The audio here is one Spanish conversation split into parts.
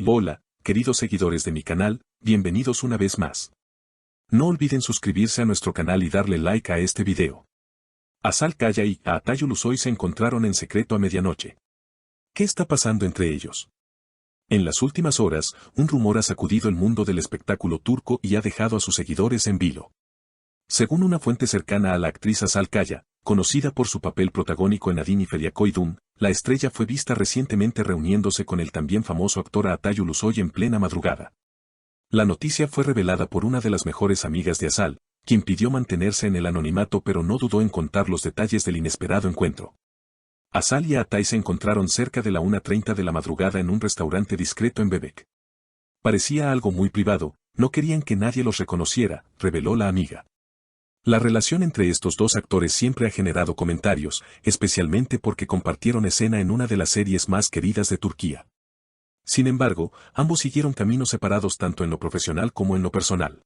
Hola, queridos seguidores de mi canal, bienvenidos una vez más. No olviden suscribirse a nuestro canal y darle like a este video. Azal Kaya y Atayu Ulusoy se encontraron en secreto a medianoche. ¿Qué está pasando entre ellos? En las últimas horas, un rumor ha sacudido el mundo del espectáculo turco y ha dejado a sus seguidores en vilo. Según una fuente cercana a la actriz Azal Kaya, conocida por su papel protagónico en Adini Feriakoydum, la estrella fue vista recientemente reuniéndose con el también famoso actor Atayu Ulusoy en plena madrugada. La noticia fue revelada por una de las mejores amigas de Azal, quien pidió mantenerse en el anonimato pero no dudó en contar los detalles del inesperado encuentro. Azal y Atay se encontraron cerca de la 1:30 de la madrugada en un restaurante discreto en Bebek. Parecía algo muy privado, no querían que nadie los reconociera, reveló la amiga. La relación entre estos dos actores siempre ha generado comentarios, especialmente porque compartieron escena en una de las series más queridas de Turquía. Sin embargo, ambos siguieron caminos separados tanto en lo profesional como en lo personal.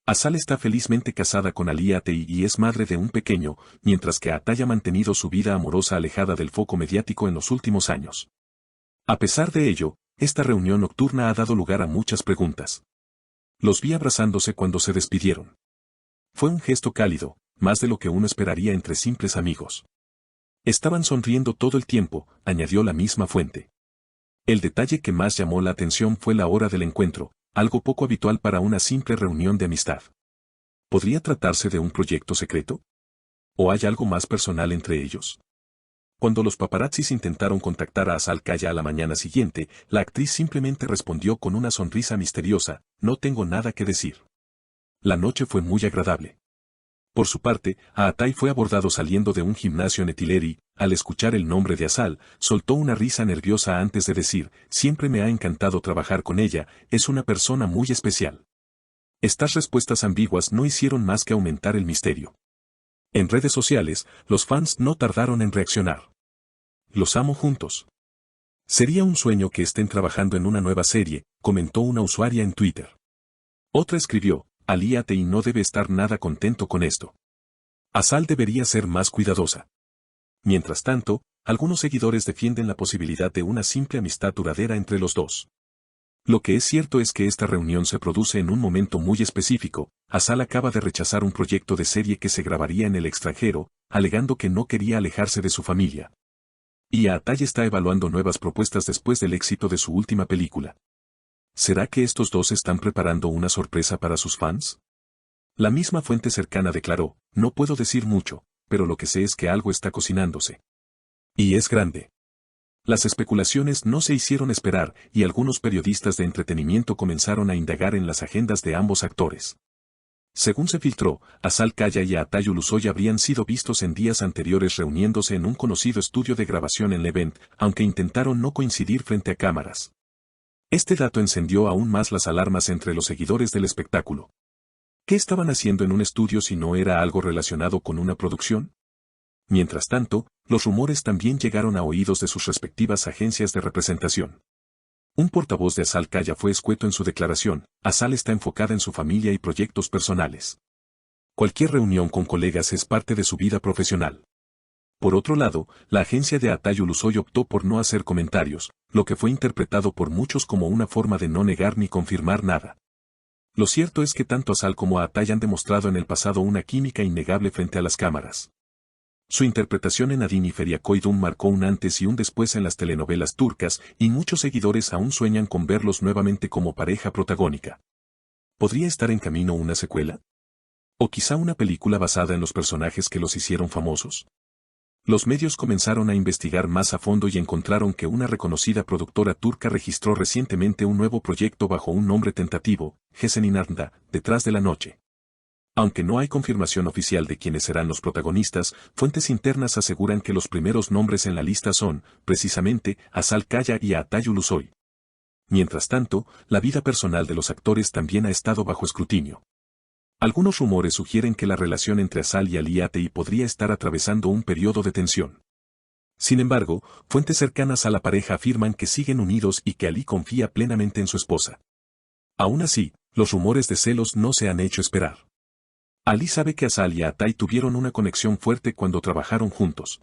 Azal está felizmente casada con Ali Atay y es madre de un pequeño, mientras que Atay ha mantenido su vida amorosa alejada del foco mediático en los últimos años. A pesar de ello, esta reunión nocturna ha dado lugar a muchas preguntas. Los vi abrazándose cuando se despidieron. Fue un gesto cálido, más de lo que uno esperaría entre simples amigos. Estaban sonriendo todo el tiempo, añadió la misma fuente. El detalle que más llamó la atención fue la hora del encuentro, algo poco habitual para una simple reunión de amistad. ¿Podría tratarse de un proyecto secreto? ¿O hay algo más personal entre ellos? Cuando los paparazzis intentaron contactar a Azal Kaya a la mañana siguiente, la actriz simplemente respondió con una sonrisa misteriosa: no tengo nada que decir. La noche fue muy agradable. Por su parte, Atay fue abordado saliendo de un gimnasio en Etileri. Al escuchar el nombre de Azal, soltó una risa nerviosa antes de decir: siempre me ha encantado trabajar con ella, es una persona muy especial. Estas respuestas ambiguas no hicieron más que aumentar el misterio. En redes sociales, los fans no tardaron en reaccionar. Los amo juntos. Sería un sueño que estén trabajando en una nueva serie, comentó una usuaria en Twitter. Otra escribió: Ali Atay no debe estar nada contento con esto. Azal debería ser más cuidadosa. Mientras tanto, algunos seguidores defienden la posibilidad de una simple amistad duradera entre los dos. Lo que es cierto es que esta reunión se produce en un momento muy específico. Azal acaba de rechazar un proyecto de serie que se grabaría en el extranjero, alegando que no quería alejarse de su familia. Y Atay está evaluando nuevas propuestas después del éxito de su última película. ¿Será que estos dos están preparando una sorpresa para sus fans? La misma fuente cercana declaró: no puedo decir mucho, pero lo que sé es que algo está cocinándose. Y es grande. Las especulaciones no se hicieron esperar y algunos periodistas de entretenimiento comenzaron a indagar en las agendas de ambos actores. Según se filtró, Azal Kaya y Atay Ulusoy habrían sido vistos en días anteriores reuniéndose en un conocido estudio de grabación en Levent, aunque intentaron no coincidir frente a cámaras. Este dato encendió aún más las alarmas entre los seguidores del espectáculo. ¿Qué estaban haciendo en un estudio si no era algo relacionado con una producción? Mientras tanto, los rumores también llegaron a oídos de sus respectivas agencias de representación. Un portavoz de Azal Kaya fue escueto en su declaración: Azal está enfocada en su familia y proyectos personales. Cualquier reunión con colegas es parte de su vida profesional. Por otro lado, la agencia de Atay Ulusoy optó por no hacer comentarios, lo que fue interpretado por muchos como una forma de no negar ni confirmar nada. Lo cierto es que tanto Azal como Atay han demostrado en el pasado una química innegable frente a las cámaras. Su interpretación en Adini Feriakoydum marcó un antes y un después en las telenovelas turcas, y muchos seguidores aún sueñan con verlos nuevamente como pareja protagónica. ¿Podría estar en camino una secuela? ¿O quizá una película basada en los personajes que los hicieron famosos? Los medios comenzaron a investigar más a fondo y encontraron que una reconocida productora turca registró recientemente un nuevo proyecto bajo un nombre tentativo: Gecenin Ardında, Detrás de la Noche. Aunque no hay confirmación oficial de quiénes serán los protagonistas, fuentes internas aseguran que los primeros nombres en la lista son, precisamente, Azal Kaya y Atay Ulusoy. Mientras tanto, la vida personal de los actores también ha estado bajo escrutinio. Algunos rumores sugieren que la relación entre Azal y Ali Atay podría estar atravesando un periodo de tensión. Sin embargo, fuentes cercanas a la pareja afirman que siguen unidos y que Ali confía plenamente en su esposa. Aún así, los rumores de celos no se han hecho esperar. Ali sabe que Azal y Atay tuvieron una conexión fuerte cuando trabajaron juntos.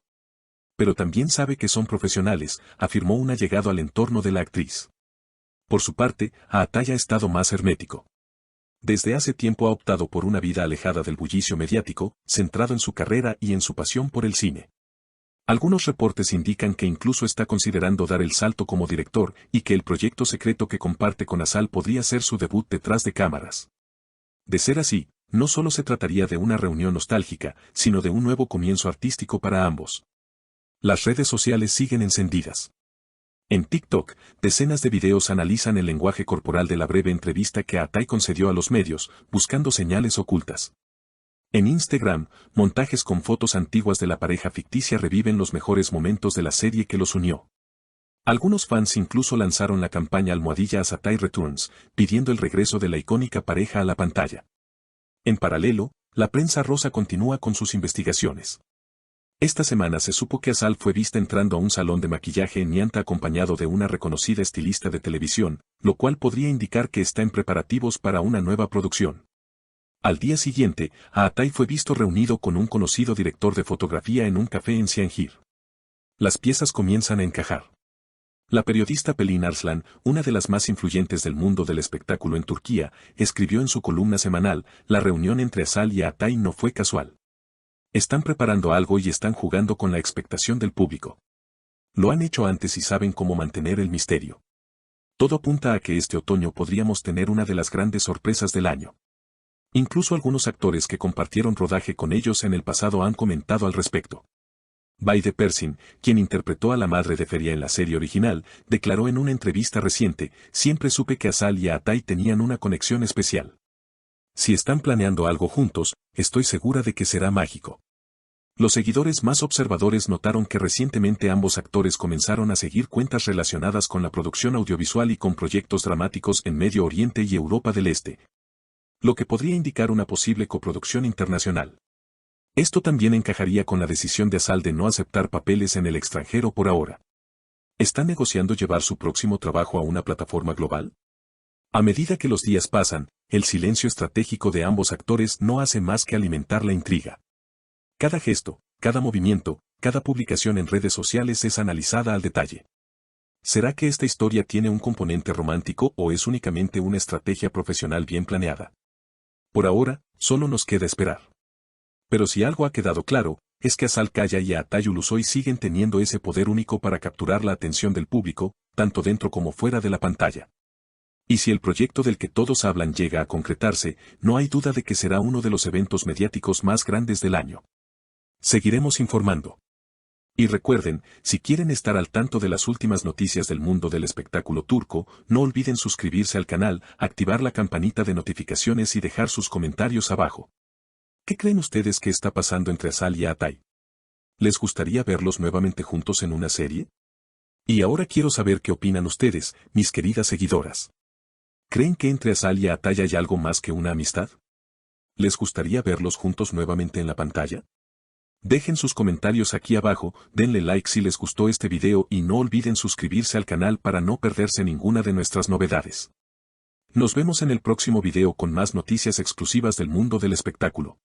Pero también sabe que son profesionales, afirmó un allegado al entorno de la actriz. Por su parte, Atay ha estado más hermético. Desde hace tiempo ha optado por una vida alejada del bullicio mediático, centrado en su carrera y en su pasión por el cine. Algunos reportes indican que incluso está considerando dar el salto como director y que el proyecto secreto que comparte con Asal podría ser su debut detrás de cámaras. De ser así, no solo se trataría de una reunión nostálgica, sino de un nuevo comienzo artístico para ambos. Las redes sociales siguen encendidas. En TikTok, decenas de videos analizan el lenguaje corporal de la breve entrevista que Atay concedió a los medios, buscando señales ocultas. En Instagram, montajes con fotos antiguas de la pareja ficticia reviven los mejores momentos de la serie que los unió. Algunos fans incluso lanzaron la campaña almohadilla Asatay Returns, pidiendo el regreso de la icónica pareja a la pantalla. En paralelo, la prensa rosa continúa con sus investigaciones. Esta semana se supo que Asal fue vista entrando a un salón de maquillaje en Mianta acompañado de una reconocida estilista de televisión, lo cual podría indicar que está en preparativos para una nueva producción. Al día siguiente, Atay fue visto reunido con un conocido director de fotografía en un café en Cihangir. Las piezas comienzan a encajar. La periodista Pelin Arslan, una de las más influyentes del mundo del espectáculo en Turquía, escribió en su columna semanal: la reunión entre Asal y Atay no fue casual. Están preparando algo y están jugando con la expectación del público. Lo han hecho antes y saben cómo mantener el misterio. Todo apunta a que este otoño podríamos tener una de las grandes sorpresas del año. Incluso algunos actores que compartieron rodaje con ellos en el pasado han comentado al respecto. Vahide Persin, quien interpretó a la madre de Feria en la serie original, declaró en una entrevista reciente: siempre supe que Asal y Atay tenían una conexión especial. Si están planeando algo juntos, estoy segura de que será mágico. Los seguidores más observadores notaron que recientemente ambos actores comenzaron a seguir cuentas relacionadas con la producción audiovisual y con proyectos dramáticos en Medio Oriente y Europa del Este, lo que podría indicar una posible coproducción internacional. Esto también encajaría con la decisión de Asal de no aceptar papeles en el extranjero por ahora. ¿Está negociando llevar su próximo trabajo a una plataforma global? A medida que los días pasan, el silencio estratégico de ambos actores no hace más que alimentar la intriga. Cada gesto, cada movimiento, cada publicación en redes sociales es analizada al detalle. ¿Será que esta historia tiene un componente romántico o es únicamente una estrategia profesional bien planeada? Por ahora, solo nos queda esperar. Pero si algo ha quedado claro, es que Asal Kaya y Atay Ulusoy siguen teniendo ese poder único para capturar la atención del público, tanto dentro como fuera de la pantalla. Y si el proyecto del que todos hablan llega a concretarse, no hay duda de que será uno de los eventos mediáticos más grandes del año. Seguiremos informando. Y recuerden, si quieren estar al tanto de las últimas noticias del mundo del espectáculo turco, no olviden suscribirse al canal, activar la campanita de notificaciones y dejar sus comentarios abajo. ¿Qué creen ustedes que está pasando entre Asal y Atay? ¿Les gustaría verlos nuevamente juntos en una serie? Y ahora quiero saber qué opinan ustedes, mis queridas seguidoras. ¿Creen que entre Asal y Atay hay algo más que una amistad? ¿Les gustaría verlos juntos nuevamente en la pantalla? Dejen sus comentarios aquí abajo, denle like si les gustó este video y no olviden suscribirse al canal para no perderse ninguna de nuestras novedades. Nos vemos en el próximo video con más noticias exclusivas del mundo del espectáculo.